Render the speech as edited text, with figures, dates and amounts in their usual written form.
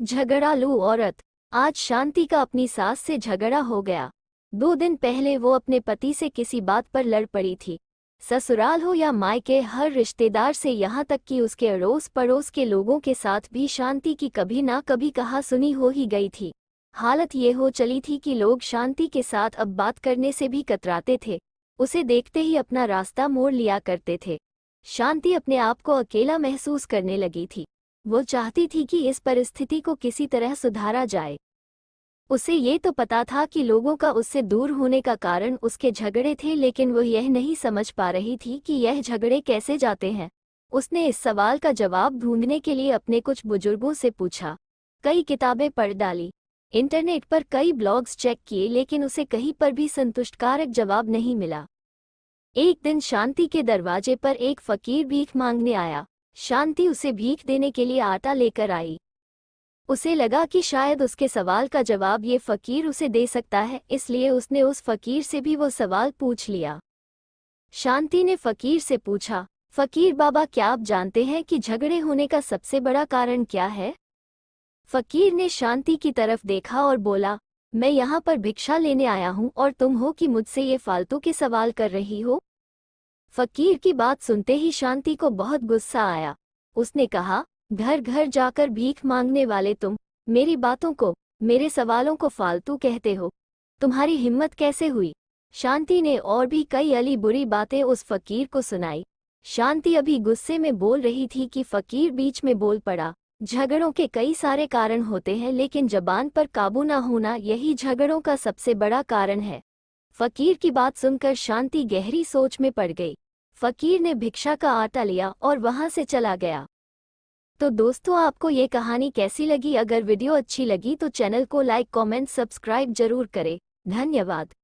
झगड़ालू औरत। आज शांति का अपनी सास से झगड़ा हो गया। 2 दिन पहले वो अपने पति से किसी बात पर लड़ पड़ी थी। ससुराल हो या मायके, हर रिश्तेदार से यहाँ तक कि उसके अड़ोस पड़ोस के लोगों के साथ भी शांति की कभी ना कभी कहा सुनी हो ही गई थी। हालत ये हो चली थी कि लोग शांति के साथ अब बात करने से भी कतराते थे। उसे देखते ही अपना रास्ता मोड़ लिया करते थे। शांति अपने आप को अकेला महसूस करने लगी थी। वो चाहती थी कि इस परिस्थिति को किसी तरह सुधारा जाए। उसे ये तो पता था कि लोगों का उससे दूर होने का कारण उसके झगड़े थे, लेकिन वो यह नहीं समझ पा रही थी कि यह झगड़े कैसे जाते हैं। उसने इस सवाल का जवाब ढूंढने के लिए अपने कुछ बुजुर्गों से पूछा, कई किताबें पढ़ डाली, इंटरनेट पर कई ब्लॉग्स चेक किए, लेकिन उसे कहीं पर भी संतुष्टकारक जवाब नहीं मिला। एक दिन शांति के दरवाजे पर एक फकीर भीख मांगने आया। शांति उसे भीख देने के लिए आटा लेकर आई। उसे लगा कि शायद उसके सवाल का जवाब ये फकीर उसे दे सकता है, इसलिए उसने उस फकीर से भी वो सवाल पूछ लिया। शांति ने फकीर से पूछा, फकीर बाबा, क्या आप जानते हैं कि झगड़े होने का सबसे बड़ा कारण क्या है? फकीर ने शांति की तरफ देखा और बोला, मैं यहाँ पर भिक्षा लेने आया हूँ और तुम हो कि मुझसे ये फालतू के सवाल कर रही हो? फकीर की बात सुनते ही शांति को बहुत गुस्सा आया। उसने कहा, घर घर जाकर भीख मांगने वाले तुम मेरी बातों को, मेरे सवालों को फालतू कहते हो? तुम्हारी हिम्मत कैसे हुई? शांति ने और भी कई अली बुरी बातें उस फकीर को सुनाई। शांति अभी गुस्से में बोल रही थी कि फकीर बीच में बोल पड़ा, झगड़ों के कई सारे कारण होते हैं, लेकिन जबान पर काबू न होना यही झगड़ों का सबसे बड़ा कारण है। फकीर की बात सुनकर शांति गहरी सोच में पड़ गई। फकीर ने भिक्षा का आटा लिया और वहां से चला गया। तो दोस्तों, आपको ये कहानी कैसी लगी? अगर वीडियो अच्छी लगी तो चैनल को लाइक, कमेंट, सब्सक्राइब जरूर करें। धन्यवाद।